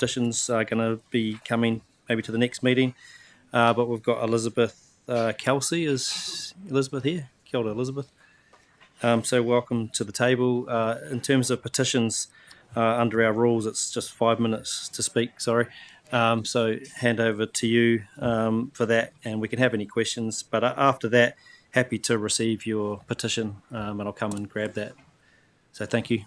petitions are going to be coming maybe to the next meeting. But we've got Elizabeth Kelsey. Is Elizabeth here? Kia ora, Elizabeth. So welcome to the table. In terms of petitions, under our rules, it's just 5 minutes to speak, sorry. So hand over to you for that, and we can have any questions. But after that, happy to receive your petition, and I'll come and grab that. So thank you.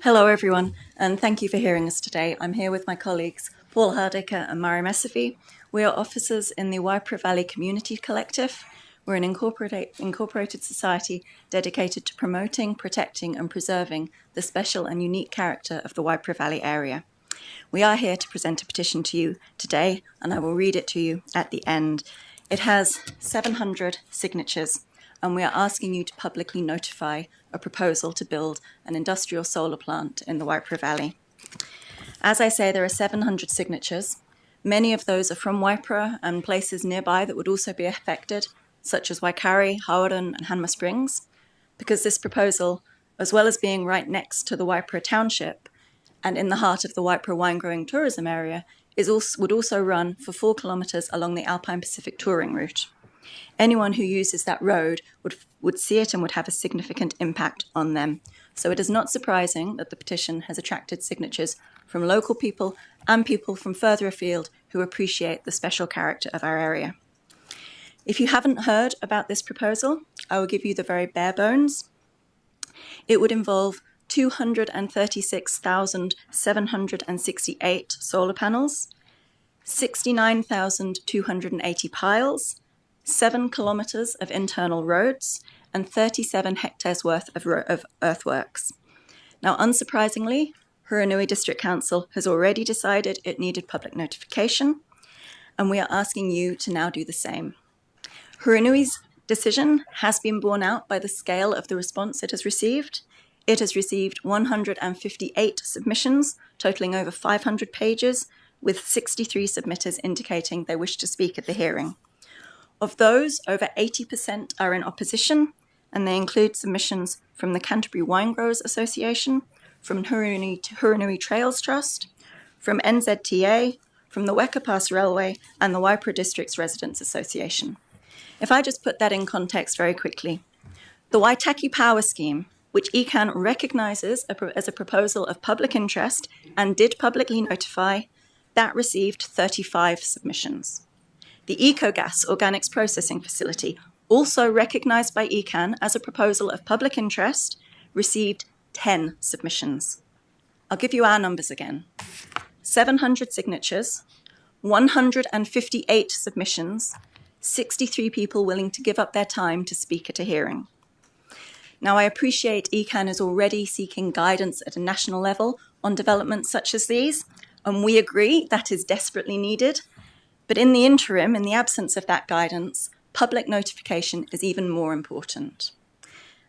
Hello everyone, and thank you for hearing us today. I'm here with my colleagues Paul Hardaker and Mari Messafi. We are officers in the Waipara Valley Community Collective. We're an incorporated society dedicated to promoting, protecting and preserving the special and unique character of the Waipara Valley area. We are here to present a petition to you today, and I will read it to you at the end. It has 700 signatures, and we are asking you to publicly notify a proposal to build an industrial solar plant in the Waipara Valley. As I say, there are 700 signatures. Many of those are from Waipara and places nearby that would also be affected, such as Waikari, Hauran and Hanma Springs, because this proposal, as well as being right next to the Waipara Township and in the heart of the Waipara wine-growing tourism area, would also run for 4 kilometres along the Alpine Pacific touring route. Anyone who uses that road would see it and would have a significant impact on them. So it is not surprising that the petition has attracted signatures from local people and people from further afield who appreciate the special character of our area. If you haven't heard about this proposal, I will give you the very bare bones. It would involve 236,768 solar panels, 69,280 piles, 7 kilometres of internal roads, and 37 hectares worth of earthworks. Now, unsurprisingly, Huranui District Council has already decided it needed public notification, and we are asking you to now do the same. Hurunui's decision has been borne out by the scale of the response it has received. It has received 158 submissions, totaling over 500 pages, with 63 submitters indicating they wish to speak at the hearing. Of those, over 80% are in opposition, and they include submissions from the Canterbury Wine Growers Association, from Huranui Trails Trust, from NZTA, from the Weka Pass Railway, and the Waipara District's Residents Association. If I just put that in context very quickly, the Waitaki Power Scheme, which ECAN recognises as a proposal of public interest and did publicly notify, that received 35 submissions. The EcoGas Organics Processing Facility, also recognised by ECAN as a proposal of public interest, received 10 submissions. I'll give you our numbers again. 700 signatures, 158 submissions, 63 people willing to give up their time to speak at a hearing. Now, I appreciate ECAN is already seeking guidance at a national level on developments such as these, and we agree that is desperately needed. But in the interim, in the absence of that guidance, public notification is even more important.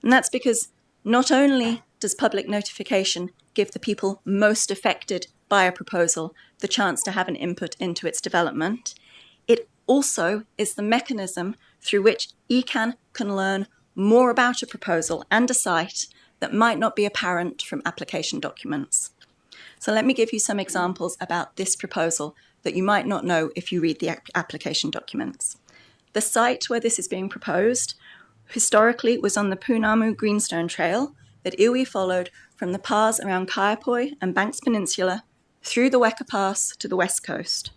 And that's because not only does public notification give the people most affected by a proposal the chance to have an input into its development, it also is the mechanism through which ECAN can learn more about a proposal and a site that might not be apparent from application documents. So let me give you some examples about this proposal that you might not know if you read the application documents. The site where this is being proposed historically was on the Pounamu Greenstone Trail that iwi followed from the paths around Kaiapoi and Banks Peninsula through the Weka Pass to the west coast.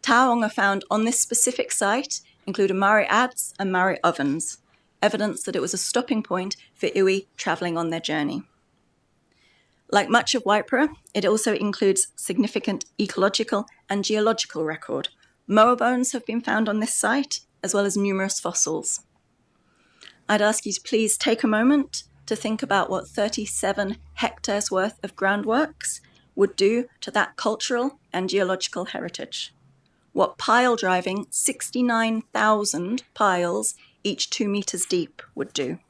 Taonga found on this specific site include a Maori adze and Maori ovens, evidence that it was a stopping point for iwi travelling on their journey. Like much of Waipara, it also includes significant ecological and geological record. Moa bones have been found on this site, as well as numerous fossils. I'd ask you to please take a moment to think about what 37 hectares worth of groundworks would do to that cultural and geological heritage. What pile driving 69,000 piles, each 2 metres deep, would do.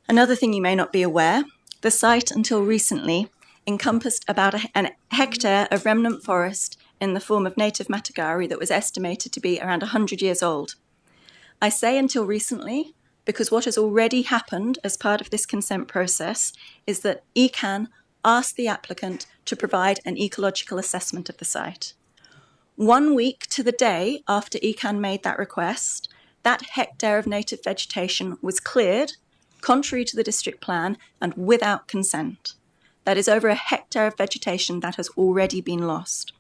Another thing you may not be aware, the site until recently encompassed about an hectare of remnant forest in the form of native matagari that was estimated to be around 100 years old. I say until recently because what has already happened as part of this consent process is that ECAN asked the applicant to provide an ecological assessment of the site. 1 week to the day after ECAN made that request, that hectare of native vegetation was cleared, contrary to the district plan and without consent. That is over a hectare of vegetation that has already been lost.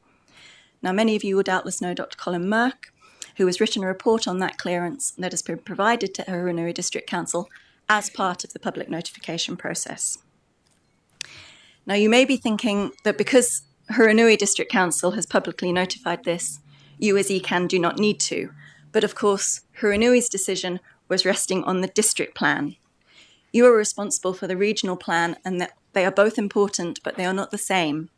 Now, many of you will doubtless know Dr. Colin Merck, who has written a report on that clearance that has been provided to Hurunui District Council as part of the public notification process. Now, you may be thinking that because Hurunui District Council has publicly notified this, you as ECAN do not need to. But of course, Hurunui's decision was resting on the district plan. You are responsible for the regional plan, and that they are both important, but they are not the same.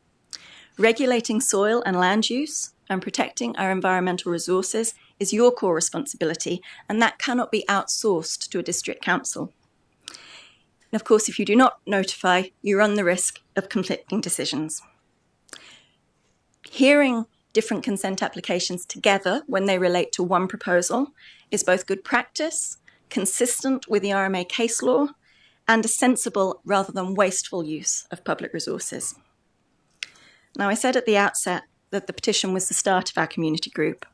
Regulating soil and land use and protecting our environmental resources is your core responsibility, and that cannot be outsourced to a district council. And of course, if you do not notify, you run the risk of conflicting decisions. Hearing different consent applications together when they relate to one proposal is both good practice, consistent with the RMA case law, and a sensible rather than wasteful use of public resources. Now, I said at the outset that the petition was the start of our community group.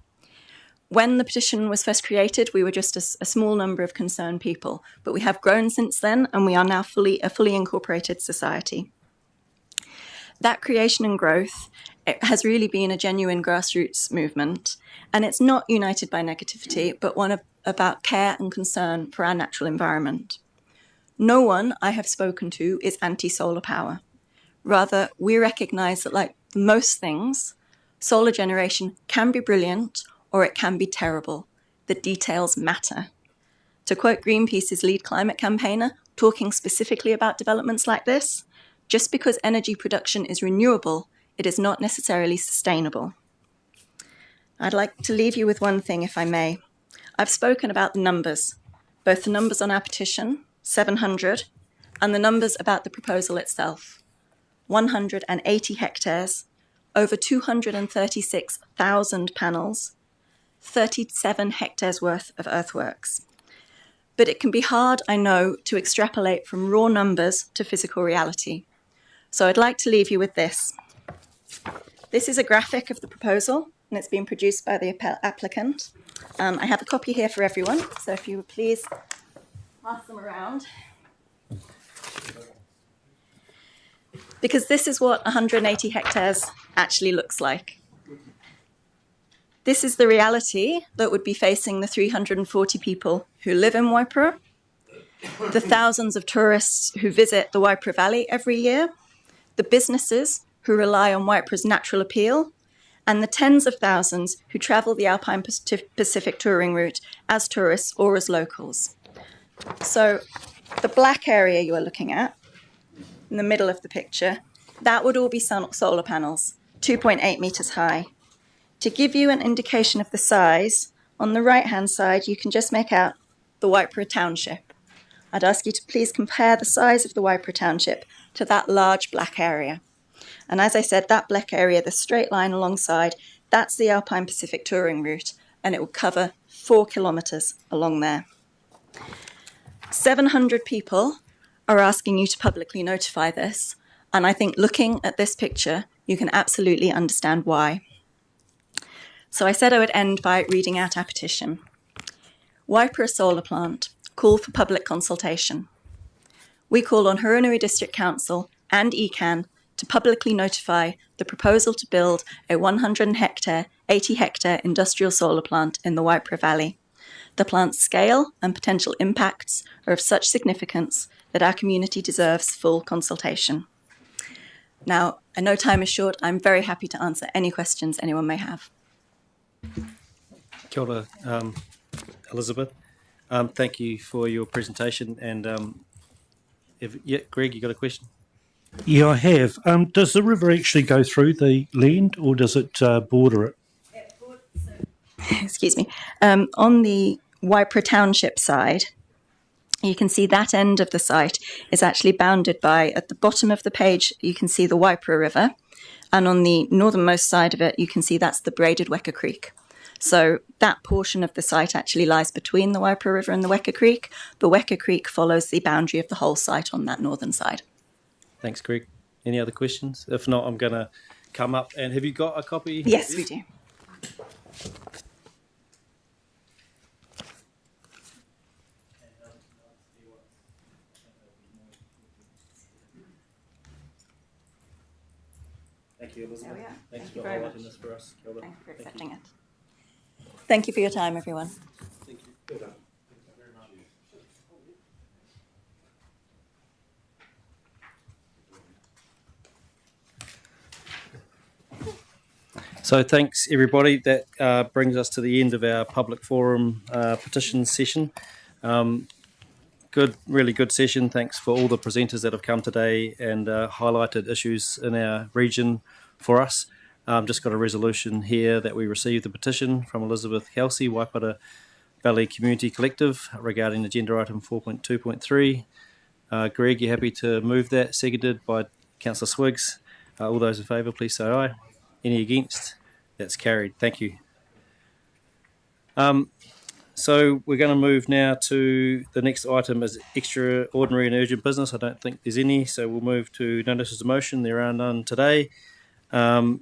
When the petition was first created, we were just a small number of concerned people, but we have grown since then, and we are now a fully incorporated society. That creation and growth, it has really been a genuine grassroots movement, and it's not united by negativity, but one about care and concern for our natural environment. No one I have spoken to is anti-solar power. Rather, we recognise that, like most things, solar generation can be brilliant or it can be terrible. The details matter. To quote Greenpeace's lead climate campaigner, talking specifically about developments like this, just because energy production is renewable, it is not necessarily sustainable. I'd like to leave you with one thing, if I may. I've spoken about the numbers, both the numbers on our petition, 700, and the numbers about the proposal itself. 180 hectares, over 236,000 panels, 37 hectares worth of earthworks. But it can be hard, I know, to extrapolate from raw numbers to physical reality. So I'd like to leave you with this. This is a graphic of the proposal, and it's been produced by the applicant. I have a copy here for everyone, so if you would please pass them around. Because this is what 180 hectares actually looks like. This is the reality that would be facing the 340 people who live in Waipara, the thousands of tourists who visit the Waipara Valley every year, the businesses who rely on Waipara's natural appeal, and the tens of thousands who travel the Alpine Pacific touring route as tourists or as locals. So the black area you are looking at, in the middle of the picture, that would all be solar panels, 2.8 metres high. To give you an indication of the size, on the right-hand side, you can just make out the Waipara Township. I'd ask you to please compare the size of the Waipara Township to that large black area. And as I said, that black area, the straight line alongside, that's the Alpine Pacific touring route, and it will cover 4 kilometres along there. 700 people are asking you to publicly notify this, and I think looking at this picture, you can absolutely understand why. So I said I would end by reading out our petition. Waipara Solar Plant, call for public consultation. We call on Hurunui District Council and ECAN to publicly notify the proposal to build a 80 hectare industrial solar plant in the Waipara Valley. The plant's scale and potential impacts are of such significance that our community deserves full consultation. Now, I know time is short. I'm very happy to answer any questions anyone may have. Kia ora, Elizabeth. Thank you for your presentation. And Greg, you got a question? Yeah, I have. Does the river actually go through the land, or does it border it? Excuse me. On the Waipara Township side, you can see that end of the site is actually bounded by, at the bottom of the page, you can see the Waipara River, and on the northernmost side of it, you can see that's the braided Weka Creek. So that portion of the site actually lies between the Waipara River and the Weka Creek. The Weka Creek follows the boundary of the whole site on that northern side. Thanks, Greg. Any other questions? If not, I'm going to come up. And have you got a copy? Yes, we do. Thank you, Elizabeth. There we are. Thanks Thank you for very highlighting much. this for us. Kia ora. Thank you for Thank accepting it. Thank you for your time, everyone. Thank you. Well done. So thanks everybody. That brings us to the end of our public forum petition session. Really good session. Thanks for all the presenters that have come today and highlighted issues in our region for us. Just got a resolution here that we received the petition from Elizabeth Kelsey, Waipara Valley Community Collective, regarding agenda item 4.2.3. Greg, you happy to move that? Seconded by Councillor Swiggs. All those in favour, please say aye. Any against? That's carried. Thank you. So we're going to move now to the next item as extraordinary and urgent business. I don't think there's any, so we'll move to notices of motion. There are none today. And